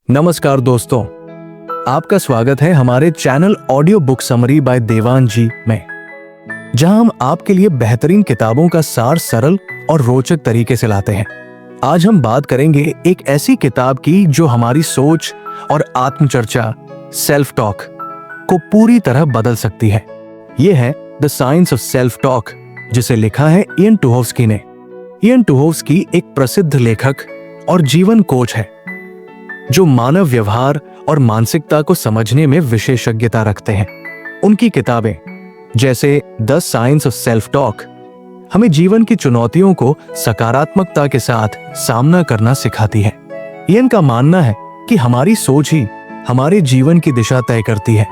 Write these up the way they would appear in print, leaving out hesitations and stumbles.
नमस्कार दोस्तों, आपका स्वागत है हमारे channel audio book summary by Dewan ji में, जहां हम आपके लिए बेहतरीन किताबों का सार सरल और रोचक तरीके से लाते हैं। आज हम बात करेंगे एक ऐसी किताब की जो हमारी सोच और आत्मचर्चा सेल्फ टॉक को पूरी तरह बदल सकती है। यह है the science of self talk, जिसे लिखा है इयन टुहोव्स्की ने। इयन टुहोव्स्की एक प्रसिद्ध लेखक और जीवन कोच है जो मानव व्यवहार और मानसिकता को समझने में विशेषज्ञता रखते हैं। उनकी किताबें जैसे the science of self talk हमें जीवन की चुनौतियों को सकारात्मकता के साथ सामना करना सिखाती है। इयन का मानना है कि हमारी सोच ही हमारे जीवन की दिशा तय करती है,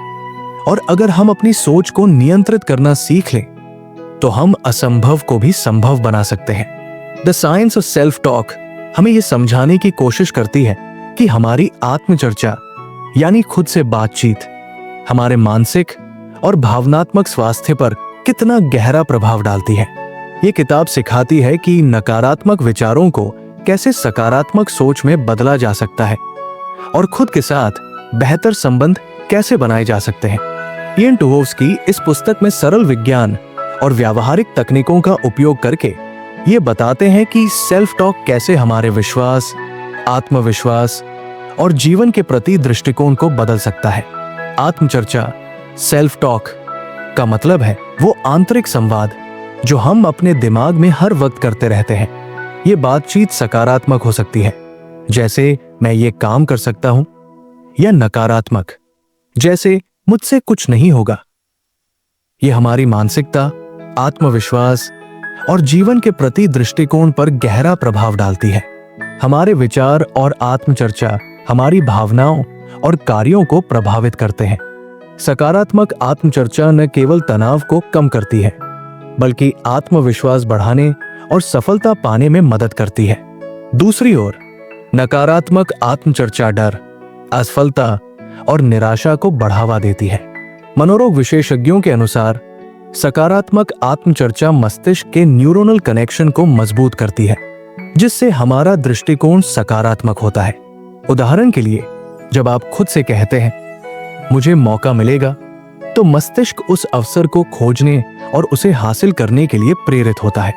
और अगर हम अपनी सोच को नियंत्रित करना सीख लें तो हम असंभव को भी संभव बना सकते हैं। The science of self talk हमें यह समझाने की कोशिश करती है कि हमारी आत्मचर्चा यानी खुद से बातचीत हमारे मानसिक और भावनात्मक स्वास्थ्य पर कितना गहरा प्रभाव डालती है। ये किताब सिखाती है कि नकारात्मक विचारों को कैसे सकारात्मक सोच में बदला जा सकता है और खुद के साथ बेहतर संबंध कैसे बनाए जा सकते हैं। इयन टुहोव्स्की इस पुस्तक में सरल विज्ञान और व्यावहारिक तकनीकों का उपयोग करके ये बताते हैं कि सेल्फ टॉक कैसे हमारे विश्वास, आत्मविश्वास और जीवन के प्रति दृष्टिकोण को बदल सकता है। आत्मचर्चा सेल्फ टॉक का मतलब है वो आंतरिक संवाद जो हम अपने दिमाग में हर वक्त करते रहते हैं। ये बातचीत सकारात्मक हो सकती है, जैसे मैं ये काम कर सकता हूं, या नकारात्मक, जैसे मुझसे कुछ नहीं होगा। ये हमारी मानसिकता, आत्मविश्वास और जीवन के प्रति दृष्टिकोण पर गहरा प्रभाव डालती है। हमारे विचार और आत्मचर्चा हमारी भावनाओं और कार्यों को प्रभावित करते हैं। सकारात्मक आत्मचर्चा न केवल तनाव को कम करती है, बल्कि आत्मविश्वास बढ़ाने और सफलता पाने में मदद करती है। दूसरी ओर नकारात्मक आत्मचर्चा डर, असफलता और निराशा को बढ़ावा देती है। मनोरोग विशेषज्ञों के अनुसार सकारात्मक आत्मचर्चा मस्तिष्क के न्यूरोनल कनेक्शन को मजबूत करती है, जिससे हमारा दृष्टिकोण सकारात्मक होता है। उदाहरण के लिए, जब आप खुद से कहते हैं मुझे मौका मिलेगा, तो मस्तिष्क उस अवसर को खोजने और उसे हासिल करने के लिए प्रेरित होता है।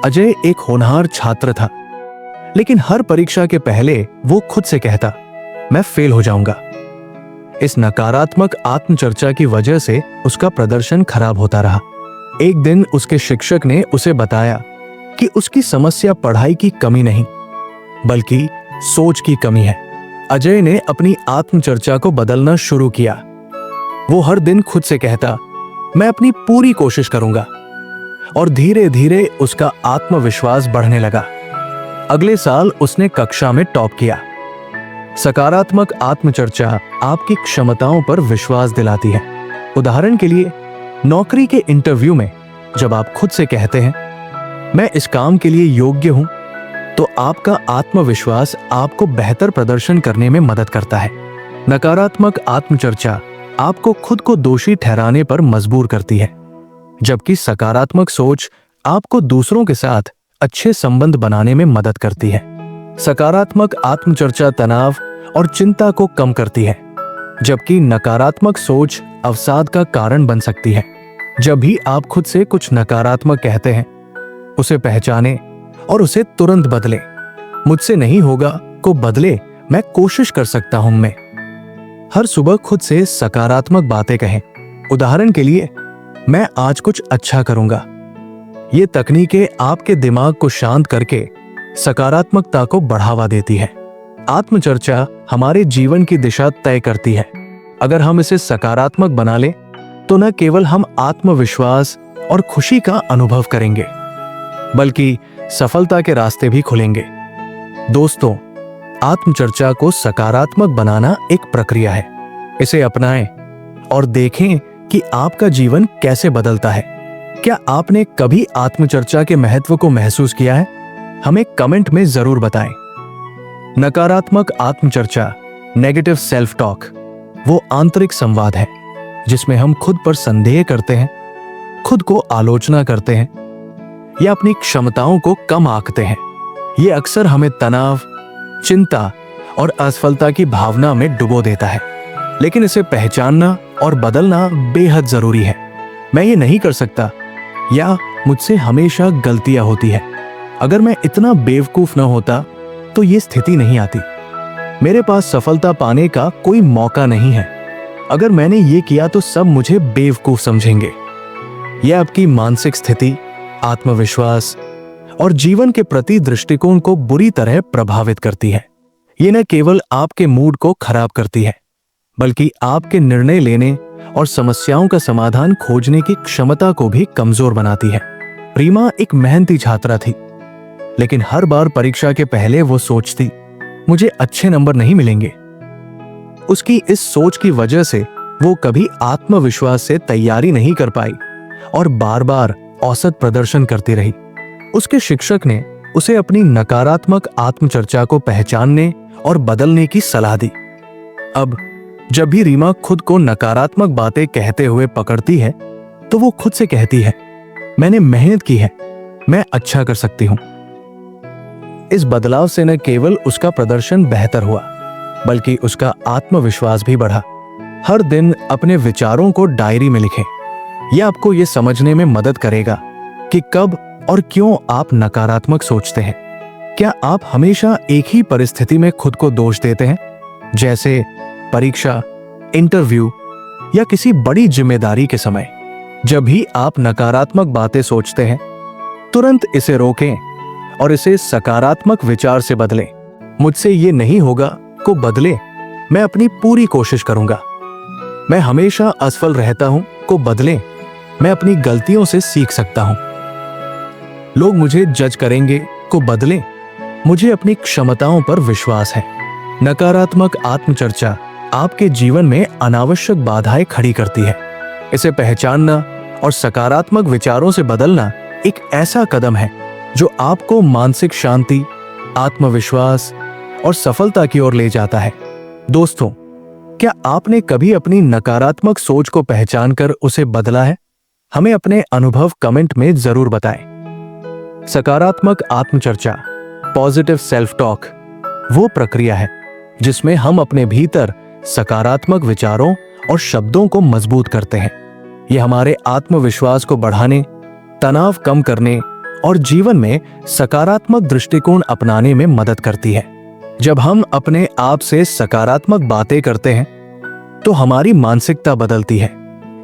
अजय एक होनहार छात्र था, लेकिन हर परीक्षा के पहले वो खुद से कहता, मैं फेल हो जाऊंगा। इस नकारात्मक आत्मचर्चा की वजह से उसका प्रदर्शन खराब होता रहा। एक दिन उसके शिक्षक ने उसे बताया कि उसकी समस्या पढ़ाई की कमी नहीं, बल्कि सोच की कमी है। अजय ने अपनी आत्मचर्चा को बदलना शुरू किया। वो हर दिन खुद से कहता, मैं अपनी पूरी कोशिश करूंगा, और धीरे धीरे उसका आत्मविश्वास बढ़ने लगा। अगले साल उसने कक्षा में टॉप किया। सकारात्मक आत्मचर्चा आपकी क्षमताओं पर विश्वास दिलाती है। उदाहरण के लिए, नौकरी के इंटरव्यू में जब आप खुद से कहते हैं मैं इस काम के लिए योग्य हूं, तो आपका आत्मविश्वास आपको बेहतर प्रदर्शन करने में मदद करता है। नकारात्मक आत्मचर्चा आपको खुद को दोषी ठहराने पर मजबूर करती है, जबकि सकारात्मक सोच आपको दूसरों के साथ अच्छे संबंध बनाने में मदद करती है। सकारात्मक आत्मचर्चा तनाव और चिंता को कम करती है, जबकि नकारात्मक सोच अवसाद का कारण बन सकती है। जब भी आप खुद से कुछ नकारात्मक कहते हैं, उसे पहचाने और उसे तुरंत बदले। मुझसे नहीं होगा को बदले मैं कोशिश कर सकता हूं मैं। हर सुबह खुद से सकारात्मक बातें कहें। उदाहरण के लिए, मैं आज कुछ अच्छा करूंगा। ये तकनीकें आपके दिमाग को शांत करके सकारात्मकता को बढ़ावा देती है। आत्मचर्चा हमारे जीवन की दिशा तय करती है। अगर हम इसे सकारात्मक बना लें, तो न केवल हम आत्मविश्वास और खुशी का अनुभव करेंगे, बल्कि सफलता के रास्ते भी खुलेंगे। दोस्तों, आत्मचर्चा को सकारात्मक बनाना एक प्रक्रिया है। इसे अपनाएं और देखें कि आपका जीवन कैसे बदलता है। क्या आपने कभी आत्मचर्चा के महत्व को महसूस किया है? हमें कमेंट में जरूर बताएं। नकारात्मक आत्मचर्चा, नेगेटिव सेल्फ टॉक, वो आंतरिक संवाद है जिसमें हम खुद पर संदेह करते हैं, खुद को आलोचना करते हैं या अपनी क्षमताओं को कम आंकते हैं। ये अक्सर हमें तनाव, चिंता और असफलता की भावना में डुबो देता है। लेकिन इसे पहचानना और बदलना बेहद जरूरी है। मैं ये नहीं कर सकता या मुझसे हमेशा गलतियां होती है। अगर मैं इतना बेवकूफ न होता तो ये स्थिति नहीं आती। मेरे पास सफलता पाने का कोई मौका नहीं है। अगर मैंने ये किया तो सब मुझे बेवकूफ समझेंगे। यह आपकी मानसिक स्थिति, आत्मविश्वास और जीवन के प्रति दृष्टिकोण को बुरी तरह प्रभावित करती है। ये न केवल आपके मूड को खराब करती है, बल्कि आपके निर्णय लेने और समस्याओं का समाधान खोजने की क्षमता को भी कमजोर बनाती है। रीमा एक मेहनती छात्रा थी, लेकिन हर बार परीक्षा के पहले वो सोचती, मुझे अच्छे नंबर नहीं मिलेंगे। उसकी इस सोच की वजह से वो कभी आत्मविश्वास से तैयारी नहीं कर पाई और बार बार औसत प्रदर्शन करती रही। उसके शिक्षक ने उसे अपनी नकारात्मक आत्मचर्चा को पहचानने और बदलने की सलाह दी। अब जब भी रीमा खुद को नकारात्मक बातें कहते हुए पकड़ती है, तो वो खुद से कहती है, मैंने मेहनत की है, मैं अच्छा कर सकती हूं। इस बदलाव से न केवल उसका प्रदर्शन बेहतर हुआ, बल्कि उसका आत्मविश्वास भी बढ़ा। हर दिन अपने विचारों को डायरी में लिखें। यह आपको यह समझने में मदद करेगा कि कब और क्यों आप नकारात्मक सोचते हैं। क्या आप हमेशा एक ही परिस्थिति में खुद को दोष देते हैं, जैसे परीक्षा, इंटरव्यू या किसी बड़ी जिम्मेदारी के समय? जब भी आप नकारात्मक बातें सोचते हैं, तुरंत इसे रोकें और इसे सकारात्मक विचार से बदलें। मुझसे ये नहीं होगा को बदले, मैं अपनी पूरी कोशिश करूंगा। मैं हमेशा असफल रहता हूं को बदले, मैं अपनी गलतियों से सीख सकता हूं। लोग मुझे जज करेंगे को बदले, मुझे अपनी क्षमताओं पर विश्वास है। नकारात्मक आत्मचर्चा आपके जीवन में अनावश्यक बाधाएं खड़ी करती है। इसे पहचानना और सकारात्मक विचारों से बदलना एक ऐसा कदम है जो आपको मानसिक शांति, आत्मविश्वास और सफलता की ओर ले जाता है। दोस्तों, क्या आपने कभी अपनी नकारात्मक सोच को पहचानकर उसे बदला है? हमें अपने अनुभव कमेंट में जरूर बताएं। सकारात्मक आत्मचर्चा, पॉजिटिव सेल्फ टॉक, वो प्रक्रिया है जिसमें हम अपने भीतर सकारात्मक विचारों और शब्दों को मजबूत करते हैं। यह हमारे आत्मविश्वास को बढ़ाने, तनाव कम करने और जीवन में सकारात्मक दृष्टिकोण अपनाने में मदद करती है। जब हम अपने आप से सकारात्मक बातें करते हैं, तो हमारी मानसिकता बदलती है।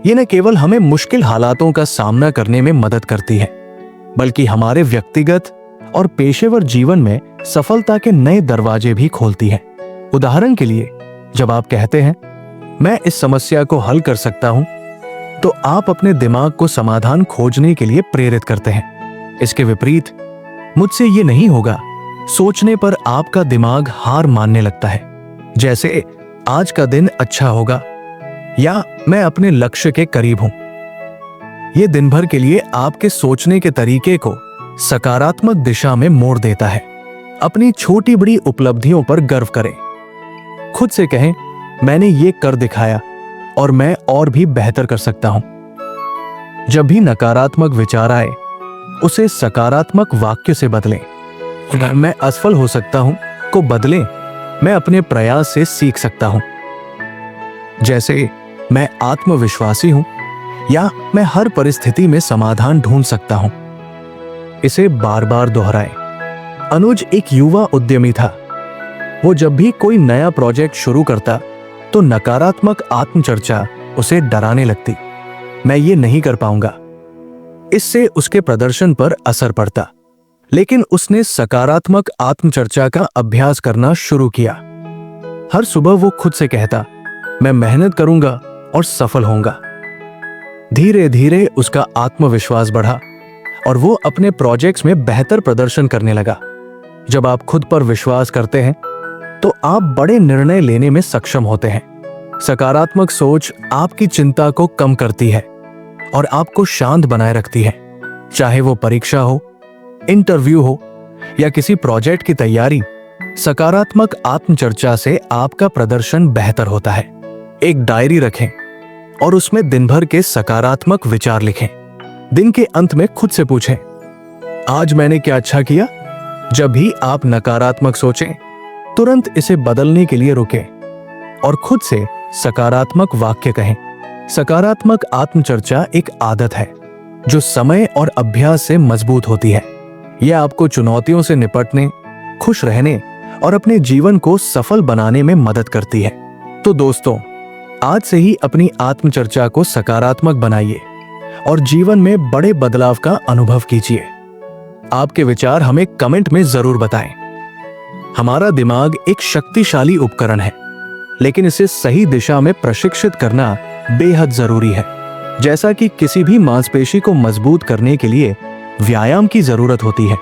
ये न केवल हमें मुश्किल हालातों का सामना करने में मदद करती है, बल्कि हमारे व्यक्तिगत और पेशेवर जीवन में सफलता के नए दरवाजे भी खोलती है। उदाहरण के लिए, जब आप कहते हैं, मैं इस समस्या को हल कर सकता हूं, तो आप अपने दिमाग को समाधान खोजने के लिए प्रेरित करते हैं। इसके विपरीत, मुझसे ये नहीं होगा सोचने पर आपका दिमाग हार मानने लगता है, जैसे आज का दिन अच्छा होगा या मैं अपने लक्ष्य के करीब हूं। यह दिन भर के लिए आपके सोचने के तरीके को सकारात्मक दिशा में मोड़ देता है। अपनी छोटी बड़ी उपलब्धियों पर गर्व करें। खुद से कहें, मैंने ये कर दिखाया और मैं और भी बेहतर कर सकता हूं। जब भी नकारात्मक विचार आए, उसे सकारात्मक वाक्य से बदलें। मैं असफल हो सकता हूं को बदलें, मैं अपने प्रयास से सीख सकता हूं। जैसे मैं आत्मविश्वासी हूं या मैं हर परिस्थिति में समाधान ढूंढ सकता हूं। इसे बार बार दोहराएं। अनुज एक युवा उद्यमी था। वो जब भी कोई नया प्रोजेक्ट शुरू करता, तो नकारात्मक आत्मचर्चा उसे डराने लगती। मैं ये नहीं कर पाऊंगा। इससे उसके प्रदर्शन पर असर पड़ता। लेकिन उसने सकारात्मक आत्मचर्चा का अभ्यास करना शुरू किया। हर सुबह वो खुद से कहता, मैं मेहनत करूंगा और सफल होऊंगा। धीरे धीरे उसका आत्मविश्वास बढ़ा और वो अपने प्रोजेक्ट्स में बेहतर प्रदर्शन करने लगा। जब आप खुद पर विश्वास करते हैं, तो आप बड़े निर्णय लेने में सक्षम होते हैं। सकारात्मक सोच आपकी चिंता को कम करती है और आपको शांत बनाए रखती है। चाहे वो परीक्षा हो, इंटरव्यू हो या किसी प्रोजेक्ट की तैयारी, सकारात्मक आत्मचर्चा से आपका प्रदर्शन बेहतर होता है। एक डायरी रखें और उसमें दिन भर के सकारात्मक विचार लिखें। दिन के अंत में खुद से पूछें, आज मैंने क्या अच्छा किया? जब भी आप नकारात्मक सोचें, तुरंत इसे बदलने के लिए रुकें और खुद से सकारात्मक वाक्य कहें। सकारात्मक आत्मचर्चा एक आदत है जो समय और अभ्यास से मजबूत होती है। यह आपको चुनौतियों से निपटने, खुश रहने और अपने जीवन को सफल बनाने में मदद करती है। तो दोस्तों, आज से ही अपनी आत्मचर्चा को सकारात्मक बनाइए और जीवन में बड़े बदलाव का अनुभव कीजिए। आपके विचार हमें कमेंट में जरूर बताएं। हमारा दिमाग एक शक्तिशाली उपकरण है, लेकिन इसे सही दिशा में प्रशिक्षित करना बेहद जरूरी है। जैसा कि किसी भी मांसपेशी को मजबूत करने के लिए व्यायाम की जरूरत होती है,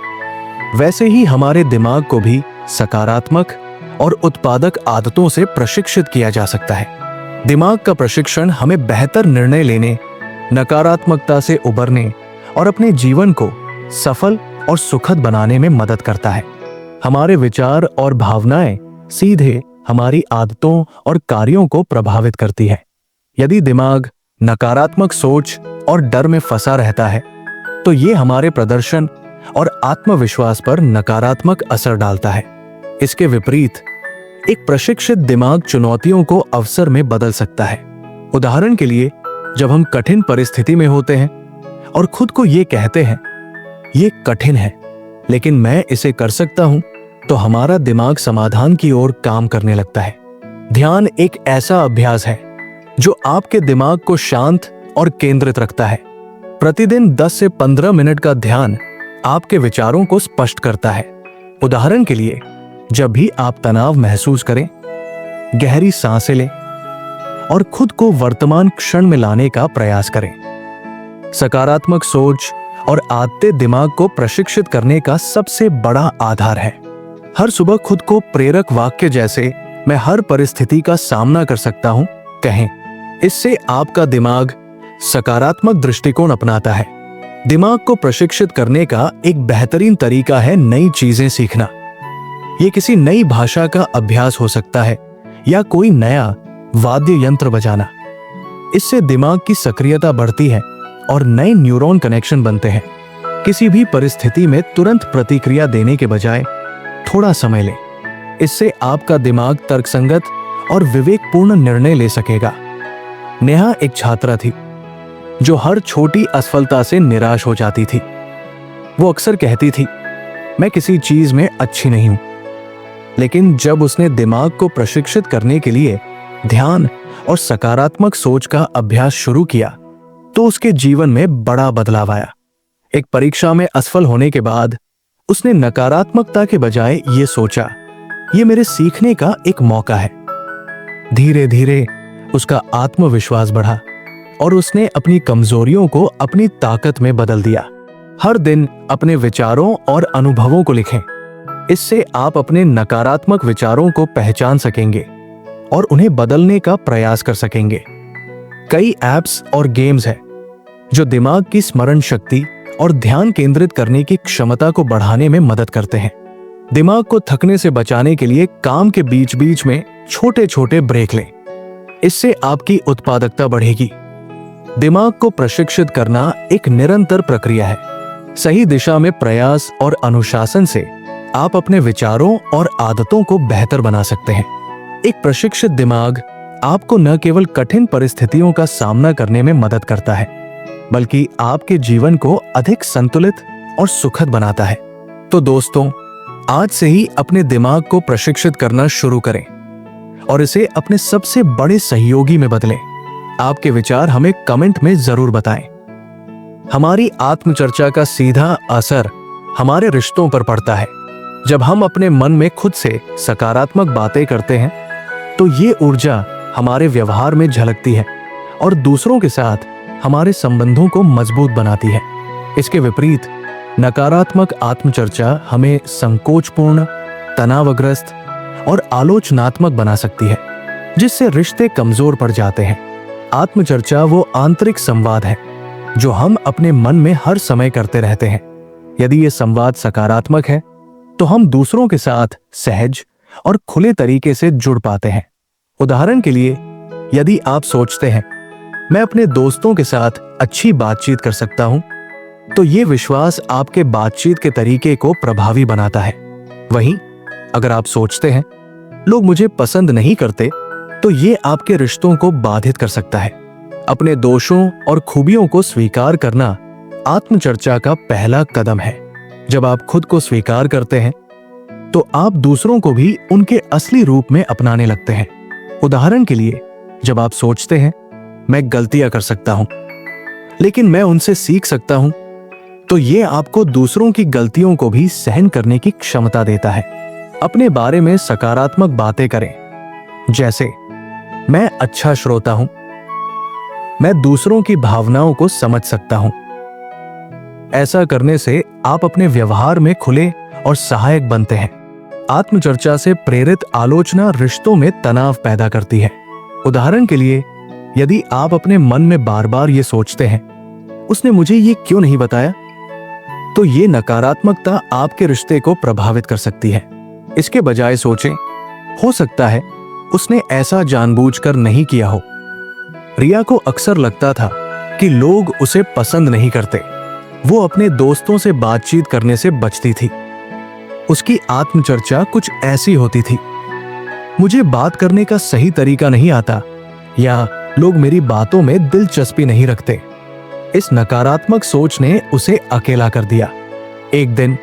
वैसे ही हमारे दिमाग को भी सकारात्मक और उत्पादक आदतों से प्रशिक्षित किया जा सकता है। दिमाग का प्रशिक्षण हमें बेहतर निर्णय लेने, नकारात्मकता से उबरने और अपने जीवन को सफल और सुखद बनाने में मदद करता है। हमारे विचार और भावनाएं सीधे हमारी आदतों और कार्यों को प्रभावित करती है। यदि दिमाग नकारात्मक सोच और डर में फंसा रहता है, तो ये हमारे प्रदर्शन और आत्मविश्वास पर नकारात्मक असर डालता है। इसके विपरीत एक प्रशिक्षित दिमाग चुनौतियों को अवसर में बदल सकता है। उदाहरण के लिए, जब हम कठिन परिस्थिति में होते हैं और खुद को ये कहते हैं, ये कठिन है लेकिन मैं इसे कर सकता हूं, तो हमारा दिमाग समाधान की ओर काम करने लगता है। ध्यान एक ऐसा अभ्यास है जो आपके दिमाग को शांत और केंद्रित रखता है। प्रतिदिन 10 से 15 मिनट का ध्यान आपके विचारों को स्पष्ट करता है। उदाहरण के लिए, जब भी आप तनाव महसूस करें, गहरी सांसें लें और खुद को वर्तमान क्षण में लाने का प्रयास करें। सकारात्मक सोच और आदतें दिमाग को प्रशिक्षित करने का सबसे बड़ा आधार है। हर सुबह खुद को प्रेरक वाक्य जैसे मैं हर परिस्थिति का सामना कर सकता हूं कहें। इससे आपका दिमाग सकारात्मक दृष्टिकोण अपनाता है। दिमाग को प्रशिक्षित करने का एक बेहतरीन तरीका है नई चीजें सीखना। यह किसी नई भाषा का अभ्यास हो सकता है या कोई नया वाद्य यंत्र बजाना। इससे दिमाग की सक्रियता बढ़ती है और नए न्यूरॉन कनेक्शन बनते हैं। किसी भी परिस्थिति में तुरंत प्रतिक्रिया देने के बजाय थोड़ा समय लें। इससे आपका दिमाग तर्कसंगत और विवेकपूर्ण निर्णय ले सकेगा। नेहा एक छात्रा थी जो हर छोटी असफलता से निराश हो जाती थी। वो अक्सर कहती थी, मैं किसी चीज में अच्छी नहीं हूं। लेकिन जब उसने दिमाग को प्रशिक्षित करने के लिए ध्यान और सकारात्मक सोच का अभ्यास शुरू किया, तो उसके जीवन में बड़ा बदलाव आया। एक परीक्षा में असफल होने के बाद उसने नकारात्मकता के बजाय ये सोचा, ये मेरे सीखने का एक मौका है। धीरे धीरे उसका आत्मविश्वास बढ़ा और उसने अपनी कमजोरियों को अपनी ताकत में बदल दिया। हर दिन अपने विचारों और अनुभवों को लिखें। इससे आप अपने नकारात्मक विचारों को पहचान सकेंगे और उन्हें बदलने का प्रयास कर सकेंगे। कई ऐप्स और गेम्स हैं जो दिमाग की स्मरण शक्ति और ध्यान केंद्रित करने की क्षमता को बढ़ाने में मदद करते हैं। दिमाग को थकने से बचाने के लिए काम के बीच बीच में छोटे छोटे ब्रेक लें। इससे आपकी उत्पादकता बढ़ेगी। दिमाग को प्रशिक्षित करना एक निरंतर प्रक्रिया है। सही दिशा में प्रयास और अनुशासन से आप अपने विचारों और आदतों को बेहतर बना सकते हैं। एक प्रशिक्षित दिमाग आपको न केवल कठिन परिस्थितियों का सामना करने में मदद करता है, बल्कि आपके जीवन को अधिक संतुलित और सुखद बनाता है। तो दोस्तों, आज से ही अपने दिमाग को प्रशिक्षित करना शुरू करें और इसे अपने सबसे बड़े सहयोगी में बदलें। आपके विचार हमें कमेंट में जरूर बताएं। हमारी आत्मचर्चा का सीधा असर हमारे रिश्तों पर पड़ता है। जब हम अपने मन में खुद से सकारात्मक बातें करते हैं, तो ये ऊर्जा हमारे व्यवहार में झलकती है और दूसरों के साथ हमारे संबंधों को मजबूत बनाती है। इसके विपरीत नकारात्मक आत्मचर्चा हमें संकोचपूर्ण, तनावग्रस्त और आलोचनात्मक बना सकती है, जिससे रिश्ते कमजोर पड़ जाते हैं। आत्मचर्चा वो आंतरिक संवाद है जो हम अपने मन में हर समय करते रहते हैं। यदि ये संवाद सकारात्मक है, तो हम दूसरों के साथ सहज और खुले तरीके से जुड़ पाते हैं। उदाहरण के लिए, यदि आप सोचते हैं, मैं अपने दोस्तों के साथ अच्छी बातचीत कर सकता हूं, तो ये विश्वास आपके बातचीत के तरीके को प्रभावी बनाता है। वहीं अगर आप सोचते हैं, लोग मुझे पसंद नहीं करते, तो ये आपके रिश्तों को बाधित कर सकता है। अपने दोषों और खूबियों को स्वीकार करना आत्मचर्चा का पहला कदम है। जब आप खुद को स्वीकार करते हैं, तो आप दूसरों को भी उनके असली रूप में अपनाने लगते हैं। उदाहरण के लिए, जब आप सोचते हैं, मैं गलतियां कर सकता हूं, लेकिन मैं उनसे सीख सकता हूं, तो ये आपको दूसरों की गलतियों को भी सहन करने की क्षमता देता है। अपने बारे में सकारात्मक बातें करें, जैसे मैं अच्छा श्रोता हूं, मैं दूसरों की भावनाओं को समझ सकता हूं। ऐसा करने से आप अपने व्यवहार में खुले और सहायक बनते हैं। आत्मचर्चा से प्रेरित आलोचना रिश्तों में तनाव पैदा करती है। उदाहरण के लिए, यदि आप अपने मन में बार बार ये सोचते हैं, उसने मुझे ये क्यों नहीं बताया, तो ये नकारात्मकता आपके रिश्ते को प्रभावित कर सकती है। इसके बजाय सोचें, हो सकता है उसने ऐसा जानबूझकर नहीं किया हो। रिया को अक्सर लगता था कि लोग उसे पसंद नहीं करते। वो अपने दोस्तों से बातचीत करने से बचती थी। उसकी आत्मचर्चा कुछ ऐसी होती थी, मुझे बात करने का सही तरीका नहीं आता, या लोग मेरी बातों में दिलचस्पी नहीं रखते। इस नकारात्मक सोच ने उसे अकेला कर दिया। एक दिन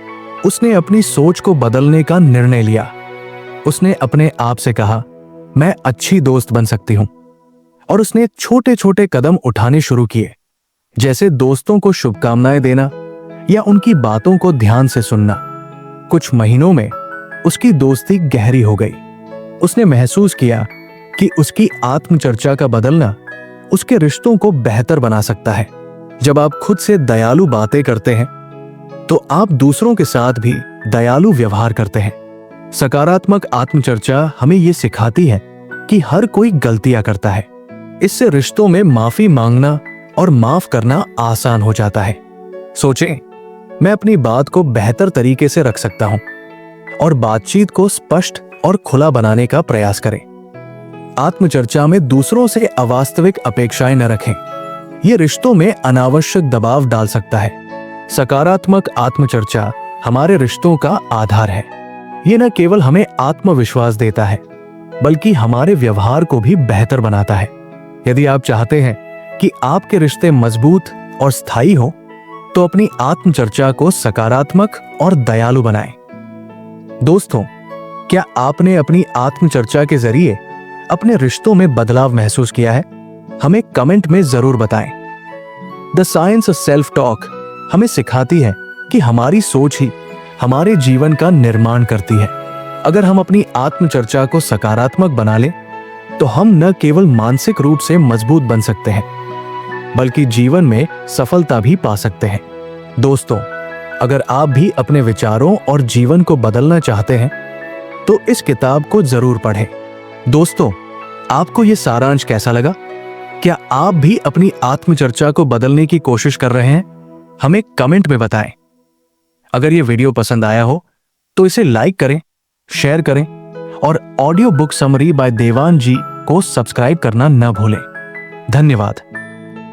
उसने अपनी सोच को बदलने का निर्णय लिया। उसने अपने आप से कहा, मैं अच्छी दोस्त बन सकती हूं। और उसने छोटे छोटे कदम उठाने शुरू किए, जैसे दोस्तों को शुभकामनाएं देना या उनकी बातों को ध्यान से सुनना। कुछ महीनों में उसकी दोस्ती गहरी हो गई। उसने महसूस किया कि उसकी आत्मचर्चा का बदलना उसके रिश्तों को बेहतर बना सकता है। जब आप खुद से दयालु बातें करते हैं, तो आप दूसरों के साथ भी दयालु व्यवहार करते हैं। सकारात्मक आत्मचर्चा हमें यह सिखाती है कि हर कोई गलतियां करता है। इससे रिश्तों में माफी मांगना और माफ करना आसान हो जाता है। सोचें, मैं अपनी बात को बेहतर तरीके से रख सकता हूं, और बातचीत को स्पष्ट और खुला बनाने का प्रयास करें। आत्मचर्चा में दूसरों से अवास्तविक अपेक्षाएं न रखें। यह रिश्तों में अनावश्यक दबाव डाल सकता है। सकारात्मक आत्मचर्चा हमारे रिश्तों का आधार है। यह न केवल हमें आत्मविश्वास देता है, बल्कि हमारे व्यवहार को भी बेहतर बनाता है। यदि आप चाहते हैं कि आपके रिश्ते मजबूत और स्थायी हो, तो अपनी आत्मचर्चा को सकारात्मक और दयालु बनाएं। दोस्तों, क्या आपने अपनी आत्मचर्चा के जरिए अपने रिश्तों में बदलाव महसूस किया है? हमें कमेंट में जरूर बताएं। The science of self talk हमें सिखाती है कि हमारी सोच ही हमारे जीवन का निर्माण करती है। अगर हम अपनी आत्मचर्चा को सकारात्मक बना लें, तो हम न केवल मानसिक रूप से मजबूत बन सकते हैं, बल्कि जीवन में सफलता भी पा सकते हैं। दोस्तों, अगर आप भी अपने विचारों और जीवन को बदलना चाहते हैं, तो इस किताब को जरूर पढ़ें। दोस्तों, आपको यह सारांश कैसा लगा? क्या आप भी अपनी आत्मचर्चा को बदलने की कोशिश कर रहे हैं? हमें कमेंट में बताएं। अगर यह वीडियो पसंद आया हो, तो इसे लाइक करें, शेयर करें, और audio book summary by Dewan जी को सब्सक्राइब करना न भूलें। धन्यवाद।